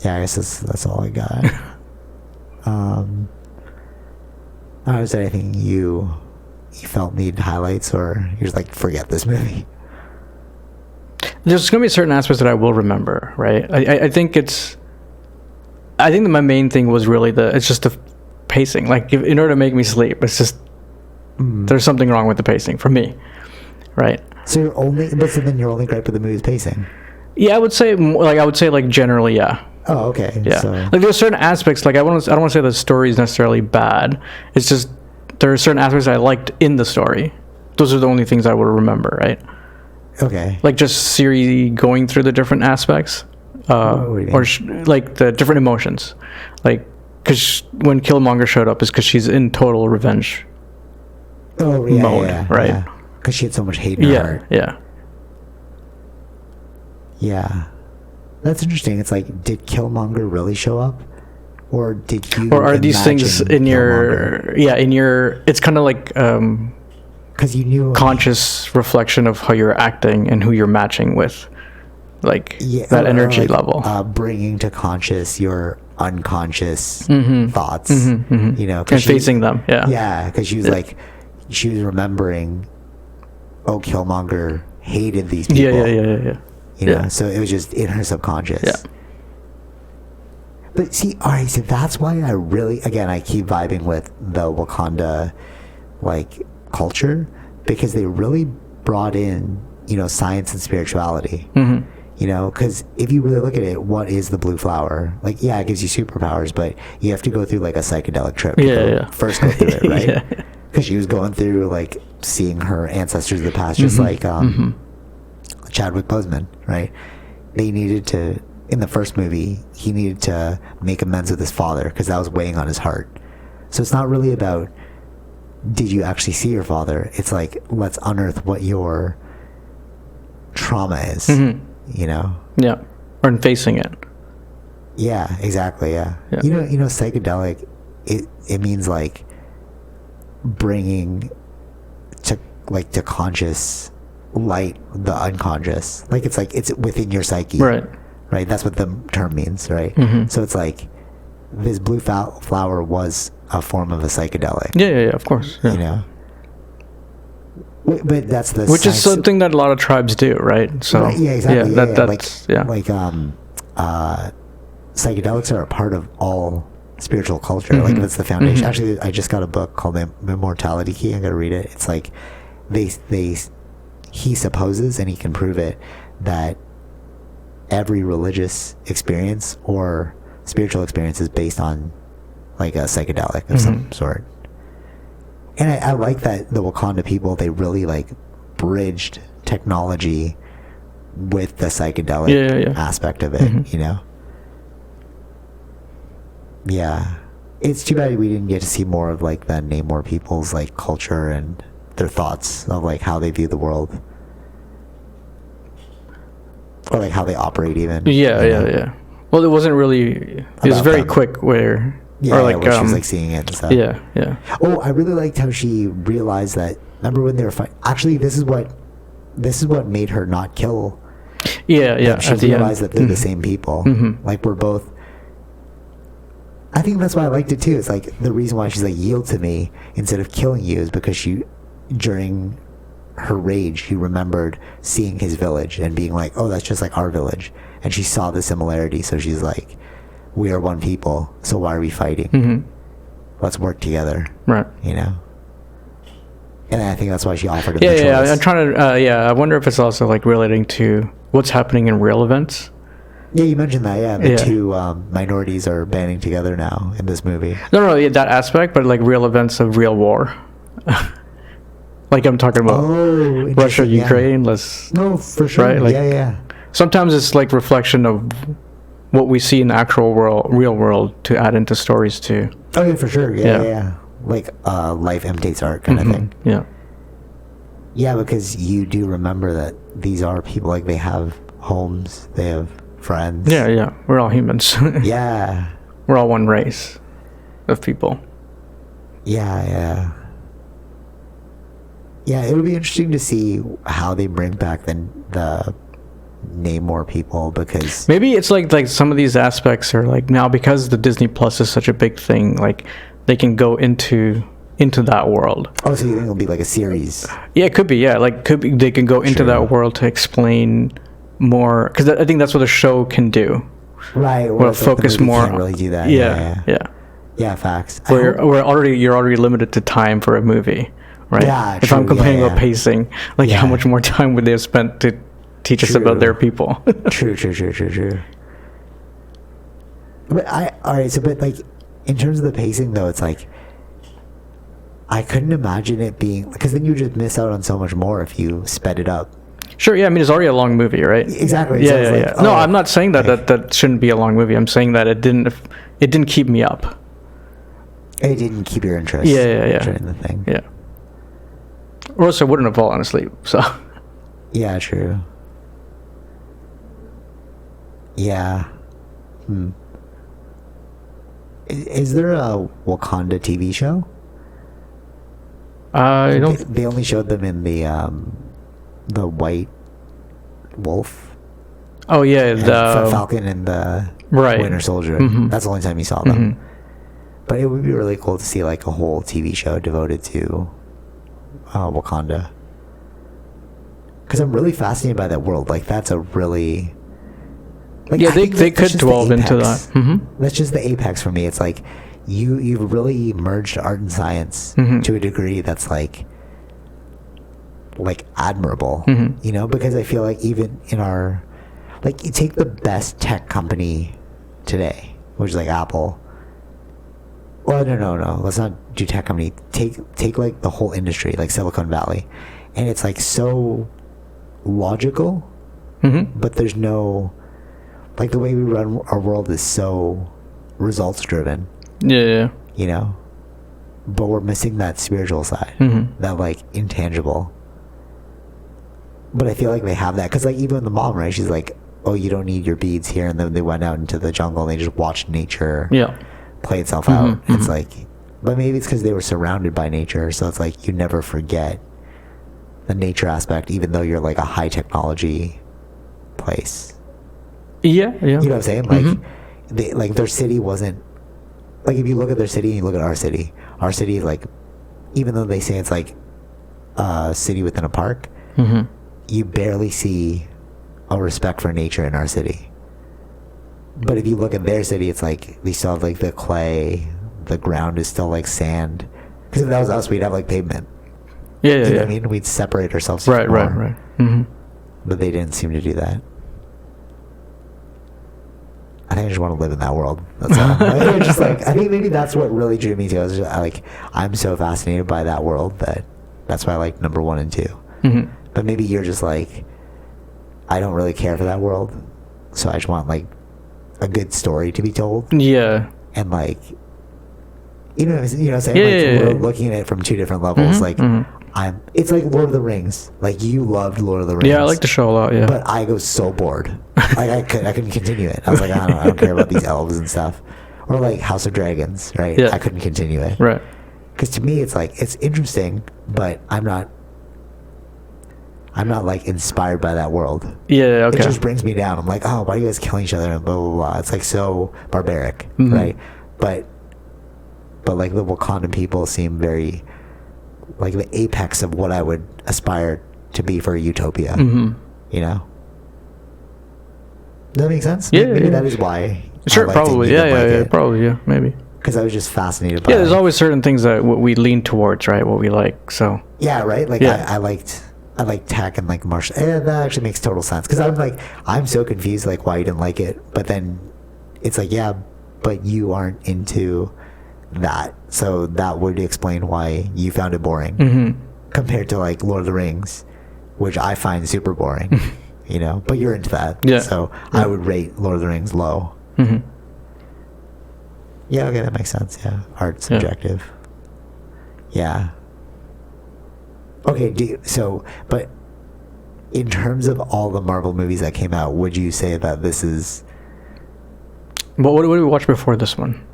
I guess that's all I got. Is there anything you felt needed highlights, or you're just like, forget this movie? There's going to be certain aspects that I will remember, right? I think that my main thing was really it's just the pacing. Like, in order to make me sleep, it's just, there's something wrong with the pacing for me, right? So then your only gripe with the movie is pacing? Yeah, I would say like generally, yeah. Oh, okay. Yeah. So, Like there's certain aspects. Like I don't want to say the story is necessarily bad. It's just there are certain aspects I liked in the story. Those are the only things I would remember, right? okay. Like just Siri going through the different aspects, like the different emotions, like because when Killmonger showed up is because she's in total revenge mode, right? Because she had so much hate in her heart. Yeah. That's interesting. It's like, did Killmonger really show up, or did you? Or are these things in your? It's kind of like because you knew conscious reflection of how you're acting and who you're matching with, like that energy level. Bringing to conscious your unconscious thoughts, you know, and facing them. Yeah, because she was like, she was remembering, oh, Killmonger hated these people. Yeah. You know, so it was just in her subconscious. Yeah. But see, all right, so that's why I really, again, I keep vibing with the Wakanda, like, culture, because they really brought in, you know, science and spirituality. You know, because if you really look at it, what is the blue flower? Like, yeah, it gives you superpowers, but you have to go through, like, a psychedelic trip to first go through it, right? Because she was going through, like, seeing her ancestors of the past, just like Chadwick Boseman, right? They needed to, in the first movie, he needed to make amends with his father because that was weighing on his heart. So it's not really about, did you actually see your father? It's like, let's unearth what your trauma is, you know? Yeah. Or in facing it. Yeah, exactly, yeah. You know, psychedelic, it means like bringing to conscious light the unconscious, like it's within your psyche, right? That's what the term means, right? So it's like this blue flower was a form of a psychedelic. Yeah, of course. You know, but that's the which is something that a lot of tribes do, right? So yeah, exactly. Like psychedelics are a part of all spiritual culture. Like that's the foundation. Actually, I just got a book called The Immortality Key. I'm gonna read it. It's like he supposes, and he can prove it, that every religious experience or spiritual experience is based on like a psychedelic of some sort. And I like that the Wakanda people, they really like bridged technology with the psychedelic aspect of it, you know? Yeah. It's too bad we didn't get to see more of like the Namor people's like culture and their thoughts of like how they view the world, or like how they operate even. Yeah. Well, it wasn't really, it was very quick where she was like seeing it and stuff. Yeah. Oh, I really liked how she realized that, remember when they were fighting, actually this is what made her not kill. Yeah. She realized that they're the same people. Like we're both, I think that's why I liked it too. It's like the reason why she's like, yield to me instead of killing you is because she, during her rage, she remembered seeing his village and being like, oh, that's just like our village. And she saw the similarity. So she's like, we are one people. So why are we fighting? Let's work together. Right. You know? And I think that's why she offered him the choice. Yeah. I'm trying to, I wonder if it's also like relating to what's happening in real events. Yeah, you mentioned that. Yeah, the two minorities are banding together now in this movie. No, that aspect, but like real events of real war. Like I'm talking about Russia, Ukraine. No, for sure. Right? Like, yeah. Sometimes it's like reflection of what we see in the actual real world to add into stories too. Oh yeah, for sure. Yeah. Like life imitates art kind of thing. Yeah. Yeah, because you do remember that these are people, like they have homes, they have friends. Yeah. We're all humans. Yeah. We're all one race of people. Yeah, it would be interesting to see how they bring back the Namor people, because maybe it's like some of these aspects are like now, because the Disney Plus is such a big thing, like they can go into that world. Oh, so you think it'll be like a series? Yeah, it could be. Yeah, like they can go into that world to explain more, because I think that's what a show can do. Right. Well, focus more. Can't really do that. Yeah, facts. You're already limited to time for a movie, right? Yeah. If I'm complaining about pacing, like how much more time would they have spent to teach us about their people? True. But but like, in terms of the pacing though, it's like, I couldn't imagine it being, because then you just miss out on so much more if you sped it up. Sure, yeah, I mean, it's already a long movie, right? Exactly. Yeah, so yeah. No, I'm not saying that shouldn't be a long movie. I'm saying that it didn't keep me up. It didn't keep your interest. Yeah. During the thing. Yeah. Or else I wouldn't have fallen asleep. So. Yeah, true. Yeah. Is there a Wakanda TV show? I don't. They only showed them in the White Wolf. Oh yeah, the Falcon and the right. Winter Soldier. Mm-hmm. That's the only time you saw them. Mm-hmm. But it would be really cool to see like a whole TV show devoted to Wakanda. Because I'm really fascinated by that world. Like that's a really like, yeah, they could delve into that. Mm-hmm. That's just the apex for me. It's like you've really merged art and science to a degree that's like admirable. You know, because I feel like even in our, like, you take the best tech company today, which is like Apple. Well, no. Let's not do tech company. Take like the whole industry, like Silicon Valley, and it's like so logical, but there's no, like, the way we run our world is so results driven. Yeah. You know, but we're missing that spiritual side, that like intangible. But I feel like they have that because, like, even the mom, right? She's like, "Oh, you don't need your beads here," and then they went out into the jungle and they just watched nature. Play itself out. It's like, but maybe it's because they were surrounded by nature, so it's like you never forget the nature aspect, even though you're like a high technology place. Yeah. You know what I'm saying? Like, like their city wasn't like, if you look at their city and you look at our city is like, even though they say it's like a city within a park, you barely see a respect for nature in our city. But if you look at their city, it's like they still have like the clay, the ground is still like sand. Because if that was us, we'd have like pavement. Yeah. You know what I mean? We'd separate ourselves. Right. But they didn't seem to do that. I think I just want to live in that world. That's all. Like, just like, I think maybe that's what really drew me to. I was just, I'm so fascinated by that world that's why I like number 1 and 2. But maybe you're just like, I don't really care for that world, so I just want like a good story to be told. Yeah. And like, you know what I'm saying? We're looking at it from 2 different levels. It's like Lord of the Rings. Like, you loved Lord of the Rings. Yeah, I like the show a lot. Yeah. But I was so bored. Like, I couldn't continue it. I was like, I don't care about these elves and stuff. Or like House of Dragons, right? Yeah. I couldn't continue it. Right. Because to me, it's like, it's interesting, but I'm not like inspired by that world. Yeah, okay. It just brings me down. I'm like, oh, why are you guys killing each other and blah blah blah. It's like so barbaric, right? But like the Wakandan people seem very like the apex of what I would aspire to be for a utopia. You know? Does that make sense? Yeah. Maybe that is why. Sure, probably. Yeah, probably. Yeah, maybe. Because I was just fascinated by. Yeah, there's always certain things that we lean towards, right? What we like. So. Yeah. Right. Like I like tech and like martial. That actually makes total sense. Because I'm so confused, like, why you didn't like it. But then it's like, yeah, but you aren't into that, so that would explain why you found it boring compared to like Lord of the Rings, which I find super boring. You know, but you're into that. Yeah. So I would rate Lord of the Rings low. Yeah. Okay, that makes sense. Yeah. Art subjective. Yeah. Okay, but in terms of all the Marvel movies that came out, would you say that this is... But what did we watch before this one?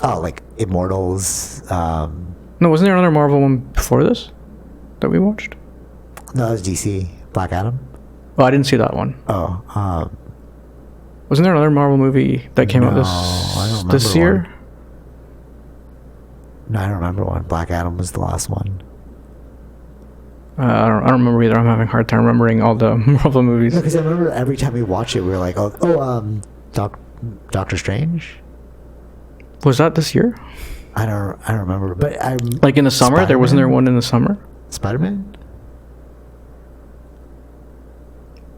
Oh, like Immortals. No, wasn't there another Marvel one before this that we watched? No, that was DC. Black Adam. Oh, I didn't see that one. Oh. Wasn't there another Marvel movie that came out this year? One. No, I don't remember one. Black Adam was the last one. I don't remember either. I'm having a hard time remembering all the Marvel movies. No, because I remember every time we watched it, we were like, Doctor Strange? Was that this year? I don't remember. But I'm like in the summer. Spider-Man? Wasn't there one in the summer? Spider-Man?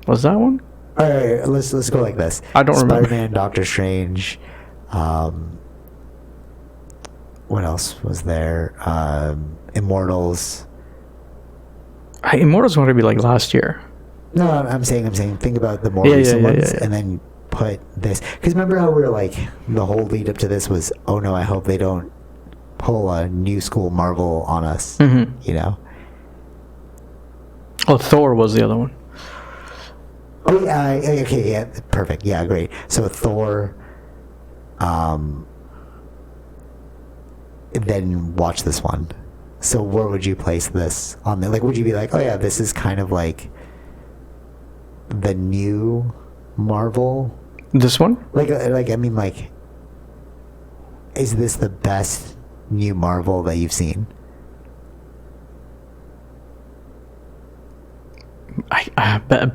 Was that one? All right, let's go like this. I don't remember. Spider-Man, Doctor Strange, What else was there? Immortals. Immortals want to be like last year. No, I'm saying. Think about the more recent ones, and then put this. Because remember how we were like, the whole lead up to this was, oh no, I hope they don't pull a new school Marvel on us. Mm-hmm. You know. Oh, Thor was the other one. Oh yeah. Okay. Yeah. Perfect. Yeah. Great. So Thor. Then watch this one. So where would you place this on the, like, would you be like, oh yeah, this is kind of like the new Marvel? This one? Like I mean, like, is this the best new Marvel that you've seen?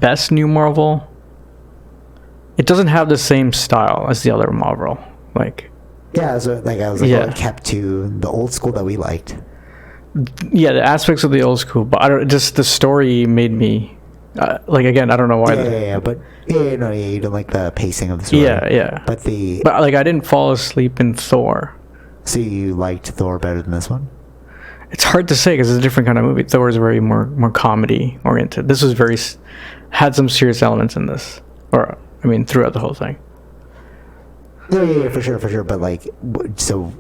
Best new Marvel? It doesn't have the same style as the other Marvel. Like, yeah, so like I was like, well, it kept to the old school that we liked. Yeah, the aspects of the old school, but I don't. Just the story made me like, again, I don't know why. But you don't like the pacing of the story. Yeah. But like, I didn't fall asleep in Thor. So you liked Thor better than this one? It's hard to say because it's a different kind of movie. Thor is very more comedy oriented. This was had some serious elements in this, or I mean, throughout the whole thing. Yeah, for sure. But like, so,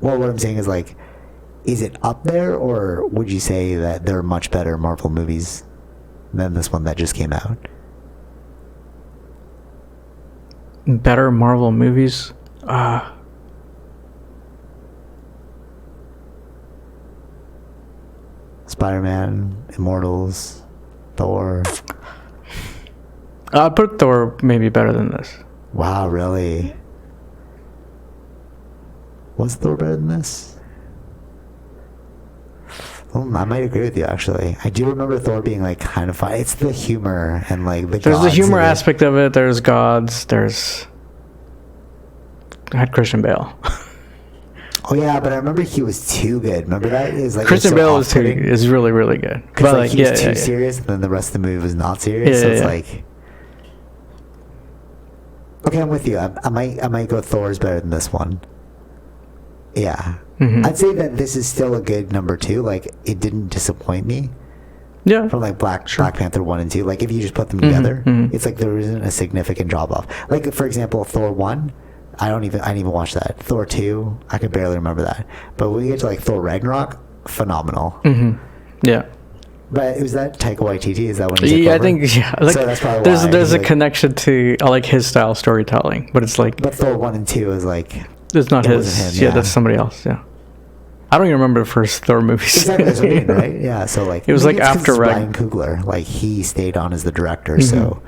well, what I'm saying is like, is it up there, or would you say that there are much better Marvel movies than this one that just came out? Better Marvel movies? Spider-Man, Immortals, Thor. I'd put Thor maybe better than this. Wow, really? Was Thor better than this? I might agree with you, actually. I do remember Thor being like kind of fun. It's the humor and like there's the humor aspect of it. There's gods. I had Christian Bale. Oh yeah, but I remember he was too good. Remember that? Is like Christian Bale is really, really good. But like, he was too serious, and then the rest of the movie was not serious. So it's like, okay, I'm with you. I might go Thor's better than this one. Yeah. Mm-hmm. I'd say that this is still a good number 2. Like, it didn't disappoint me. Yeah. From like Black Panther 1 and 2. Like, if you just put them together, it's like there isn't a significant drop off. Like, for example, Thor 1, I didn't even watch that. Thor 2, I could barely remember that. But when we get to like Thor Ragnarok, phenomenal. Mm-hmm. Yeah. But was that Taika Waititi? Is that when he took over? I think, Like, so that's probably why. There's a connection to, I like his style storytelling, but it's like. But Thor 1 and 2 is like. It's not his. Him, that's somebody else. Yeah. I don't even remember the first Thor movies. Exactly, that's what I mean, right? Yeah, so like. It was like after Ryan Coogler, like he stayed on as the director, so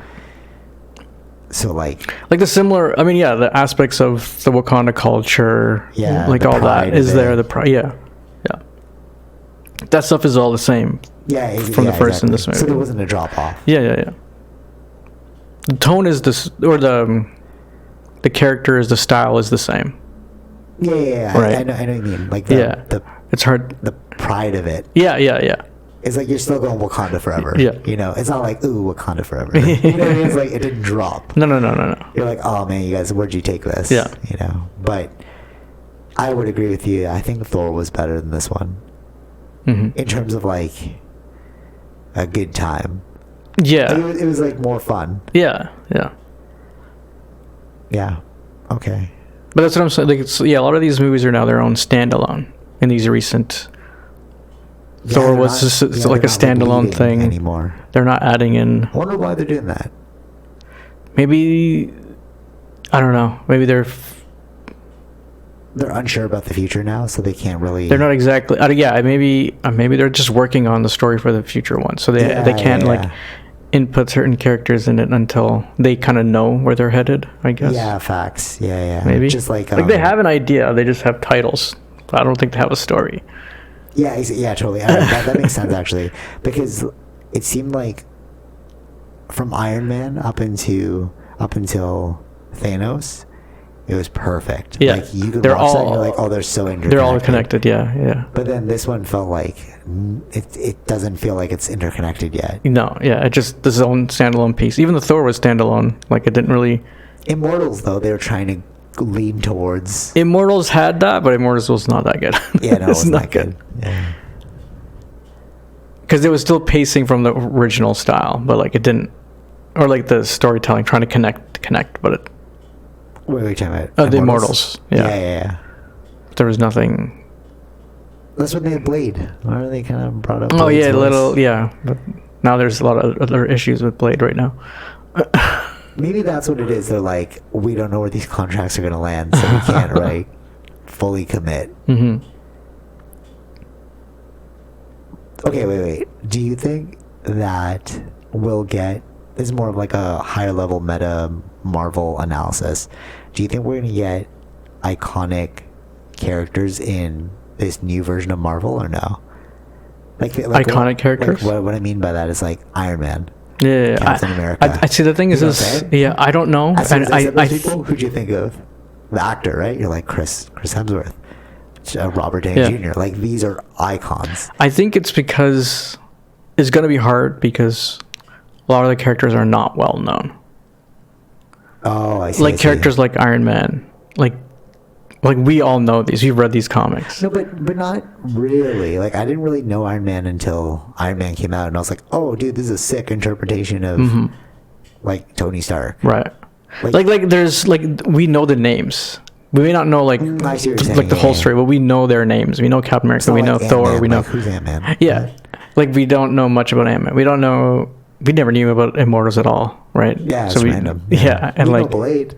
like the similar. I mean, the aspects of the Wakanda culture, like all that is there. The pride, yeah. That stuff is all the same. Yeah, from the first in this movie. So there wasn't a drop off. Yeah. The tone is this, or the character is, the style is the same. Yeah. Right. I know what you mean. Like it's hard. The pride of it. Yeah. It's like you're still going Wakanda forever. Yeah. You know, it's not like, ooh, Wakanda forever. You know what I mean? It's like it didn't drop. No. You're like, oh man, you guys, where'd you take this? Yeah. You know, but I would agree with you. I think Thor was better than this one. Mm-hmm. In terms of like a good time. Yeah. It was like more fun. Yeah. Okay. But that's what I'm saying. Like, a lot of these movies are now their own standalone in these recent. Thor was just like a standalone thing anymore. They're not adding in. I wonder why they're doing that. Maybe, I don't know. Maybe they're unsure about the future now, so they can't really. They're not exactly. Maybe they're just working on the story for the future one, so they can't like input certain characters in it until they kind of know where they're headed, I guess. Yeah, facts. Yeah. Maybe. Just like they have an idea, they just have titles. I don't think they have a story. Yeah, totally. That makes sense, actually. Because it seemed like from Iron Man up until Thanos, it was perfect. Yeah. Like, you could watch that and you're like, oh, they're so interconnected. They're all connected, yeah. But then this one felt like it doesn't feel like it's interconnected yet. No, it just this own standalone piece. Even the Thor was standalone. Like, it didn't really. Immortals, though, they were trying to lean towards. Immortals had that, but Immortals was not that good. Yeah, no, it was not good. Yeah. Because it was still pacing from the original style, but like it didn't, or like the storytelling trying to connect, but it. What are you talking about? The Immortals. Yeah. There was nothing. That's what they had Blade. Why are they kind of brought up? Oh yeah, but now there's a lot of other issues with Blade right now. Maybe that's what it is. They're like, we don't know where these contracts are going to land, so we can't fully commit. Mm-hmm. Okay, wait. Do you think that we'll get, this is more of like a higher level meta Marvel analysis, do you think we're going to get iconic characters in this new version of Marvel or no? Like iconic characters? Like what I mean by that is like Iron Man. Yeah, Captain America. I see. The thing is, I don't know. Who'd you think of? The actor, right? You're like Chris Hemsworth, Robert Downey Jr. Like these are icons. I think it's because it's going to be hard because a lot of the characters are not well known. Oh, I see. Like characters like Iron Man, like we all know these. We've read these comics. No, but not really. Like I didn't really know Iron Man until Iron Man came out, and I was like, oh, dude, this is a sick interpretation of like Tony Stark. Right. Like there's like we know the names. We may not know like the whole story, but we know their names. We know Captain America. We know Thor. Ant-Man. We know who's Ant-Man. Yeah. Like we don't know much about Ant-Man. We don't know. We never knew about Immortals at all, right? Yeah, it's random. Yeah, and we like know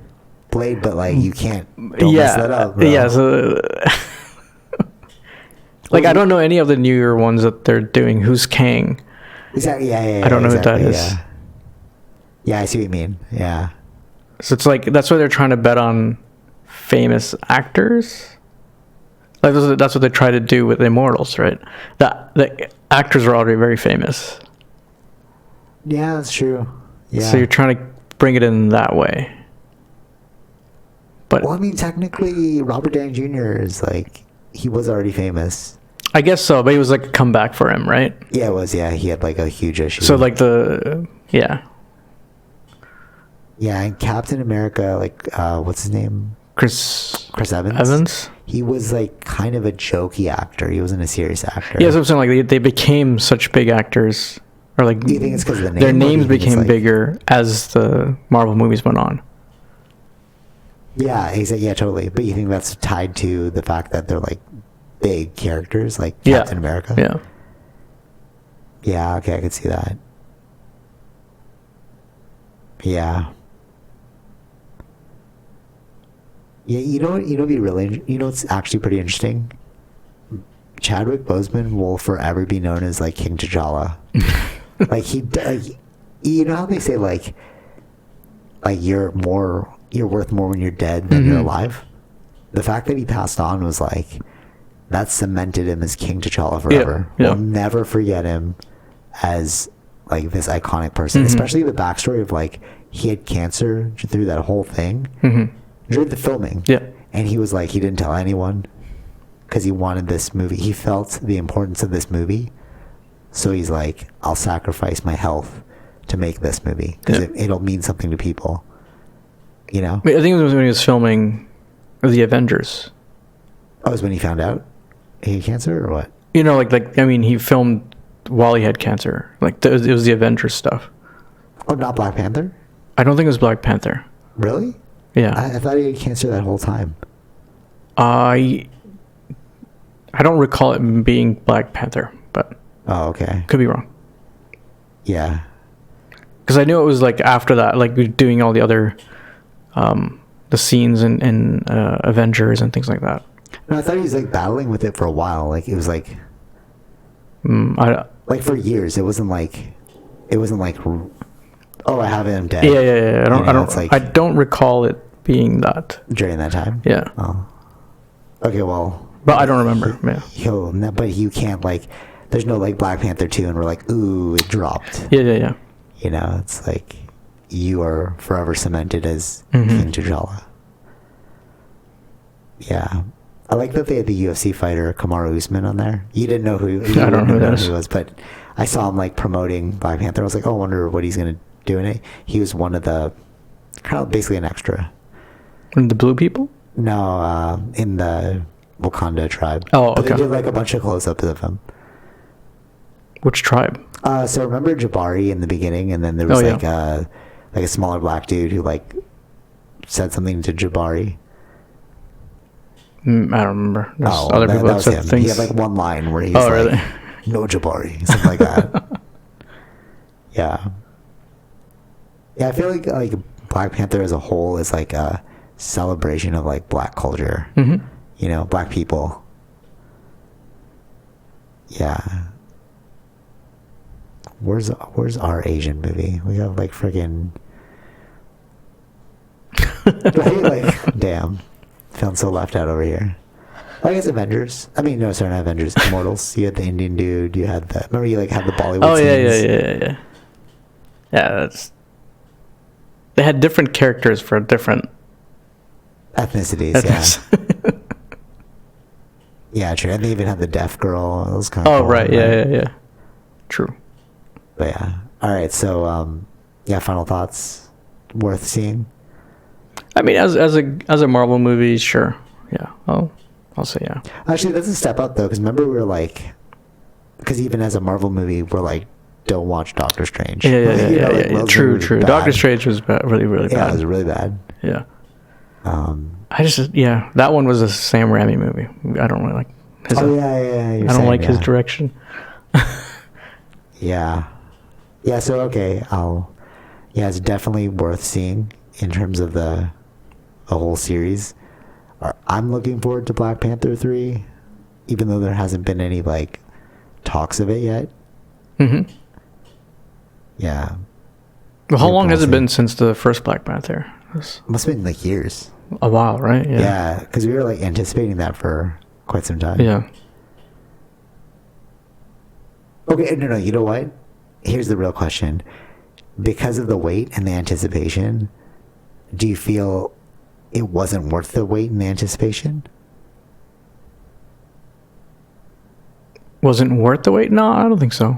Blade, but like you can't mess that up, bro. Yeah, so like I don't know any of the newer ones that they're doing. Who's Kang? Exactly. Yeah. I don't know what that is. Yeah, I see what you mean. Yeah. So it's like that's why they're trying to bet on famous actors. Like that's what they try to do with Immortals, right? The actors are already very famous. Yeah, that's true. Yeah. So you're trying to bring it in that way. But well, I mean, technically, Robert Downey Jr. is like he was already famous. I guess so, but it was like a comeback for him, right? Yeah, it was. Yeah, he had like a huge issue. So like yeah, and Captain America, like what's his name? Chris Evans. He was like kind of a jokey actor. He wasn't a serious actor. Yeah, so I'm saying like they became such big actors, or like do you think it's because of the name? Their names became bigger as the Marvel movies went on. Yeah, exactly. Yeah, totally. But you think that's tied to the fact that they're like big characters, like Captain America? Yeah. Yeah. Okay, I could see that. Yeah. Yeah, you know, be really. You know, it's actually pretty interesting. Chadwick Boseman will forever be known as like King T'Challa. Like you know how they say like you're worth more when you're dead than you're alive. The fact that he passed on was like that cemented him as King T'Challa forever. Yeah. We'll never forget him as like this iconic person, especially the backstory of like he had cancer through that whole thing during the filming. Yeah, and he was like he didn't tell anyone because he wanted this movie. He felt the importance of this movie, so he's like, I'll sacrifice my health to make this movie because it'll mean something to people. You know? I think it was when he was filming the Avengers. Oh, it was when he found out he had cancer or what? You know, like I mean, he filmed while he had cancer. Like it was the Avengers stuff. Oh, not Black Panther? I don't think it was Black Panther. Really? Yeah. I thought he had cancer that whole time. I don't recall it being Black Panther, but oh, okay, could be wrong. Yeah, because I knew it was like after that, like doing all the other the scenes in Avengers and things like that. No, I thought he was like battling with it for a while. Like it was like like for years. It wasn't like oh, I have it, I'm dead. Yeah. I don't recall it being that during that time. Yeah. Oh. Okay, well. But I don't remember. But you can't like. There's no like Black Panther 2, and we're like, ooh, it dropped. Yeah. You know, it's like you are forever cemented as King T'Challa. Yeah, I like that they had the UFC fighter Kamaru Usman on there. You didn't know who. I don't know who he was, but I saw him like promoting Black Panther. I was like, oh, I wonder what he's gonna do in it. He was one of the kind of basically an extra. From the blue people? No, in the Wakanda tribe. Oh, but okay. they did like a bunch of close-ups of him. Which tribe? So remember Jabari in the beginning, and then there was like a smaller black dude who like said something to Jabari. I don't remember. There's other people that said things. He had like one line where he's like, really? "No Jabari," something like that. Yeah. Yeah, I feel like Black Panther as a whole is like a celebration of like black culture. Mm-hmm. You know, black people. Yeah. Where's our Asian movie? We got like friggin' like damn. Feeling so left out over here. I guess Avengers. I mean, no, sorry, not Avengers. Immortals. You had the Indian dude. You had the. Remember, you like had the Bollywood. Oh scenes? yeah. Yeah, that's. They had different characters for different ethnicities. Yeah. Yeah, true. And they even had the deaf girl. It was kind of. Oh cool, right. Yeah. True. But yeah. All right. So, yeah. Final thoughts. Worth seeing. I mean, as a Marvel movie, sure. Yeah. I'll say yeah. Actually, that's a step up though, because remember we were like, because even as a Marvel movie, we're like, don't watch Doctor Strange. Yeah. True. Really Doctor Strange was really bad. Yeah, it was really bad. Yeah. That one was a Sam Raimi movie. I don't really like his. Oh yeah. I don't like his direction. Yeah. So okay, it's definitely worth seeing in terms of the whole series. I'm looking forward to Black Panther 3, even though there hasn't been any like talks of it yet. Mm-hmm. Yeah. Well, how long has it been since the first Black Panther? Must have been like years. A while, right? Yeah, because we were like anticipating that for quite some time. Yeah. Okay, no, you know what? Here's the real question. Because of the wait and the anticipation, do you feel it wasn't worth the wait and the anticipation? Wasn't worth the wait? No, I don't think so.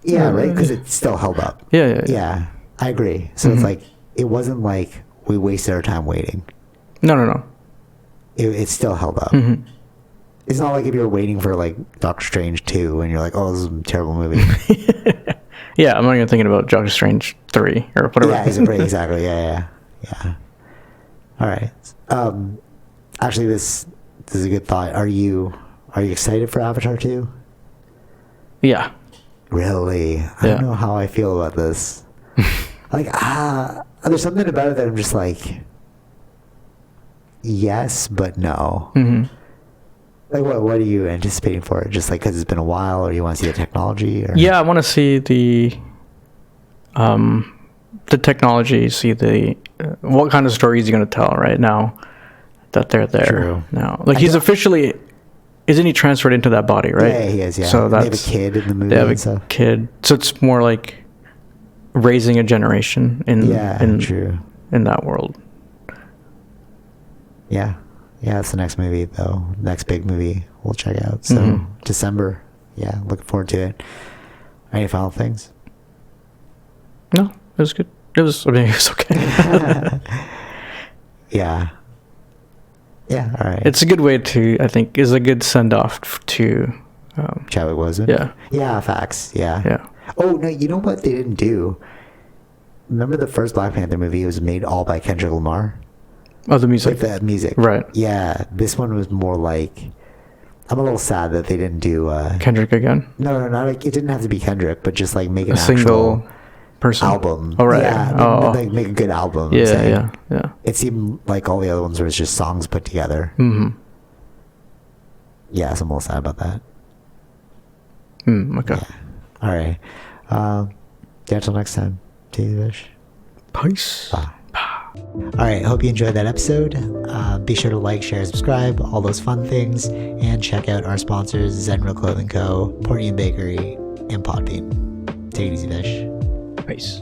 Yeah, right? Because it still held up. Yeah, I agree. So it's like, it wasn't like we wasted our time waiting. No. It still held up. Mm-hmm. It's not like if you're waiting for like Doctor Strange 2 and you're like, oh, this is a terrible movie. Yeah, I'm not even thinking about Doctor Strange 3 or whatever. Yeah, exactly. Yeah. All right. Actually, this is a good thought. Are you excited for Avatar 2? Yeah. Really? I don't know how I feel about this. Like, there's something about it that I'm just like, yes, but no. Mm-hmm. Like, what are you anticipating for it? Just like because it's been a while, or you want to see the technology? Or? Yeah, I want to see the technology, see what kind of stories he's going to tell right now that they're there. True. Now. Like, he's officially... Isn't he transferred into that body, right? Yeah, he is, yeah. So they have a kid in the movie. They have a kid. So it's more like raising a generation in true. In that world. Yeah. Yeah, it's the next movie, though. Next big movie we'll check out. So, December. Yeah, looking forward to it. Any final things? No, it was good. It was okay. Yeah. Yeah, all right. It's a good way to, I think, is a good send-off to... Chadwick Boseman? Yeah. Yeah, facts. Yeah. Yeah. Oh, no, you know what they didn't do? Remember the first Black Panther movie? It was made all by Kendrick Lamar? Oh, the music. Like the music. Right. Yeah, this one was more like... I'm a little sad that they didn't do... Kendrick again? No, not like... It didn't have to be Kendrick, but just like make an single person album. Oh, right. Yeah, make a good album. Yeah. It seemed like all the other ones was just songs put together. Mm-hmm. Yeah, so I'm a little sad about that. Okay. Yeah. All right. Yeah, until next time. See you, Vish. Peace. Bye. All right, hope you enjoyed that episode. Be sure to like, share, subscribe, all those fun things, and check out our sponsors, Zenro Clothing Co., Portian Bakery, and Podbean. Take it easy, Vish. Peace.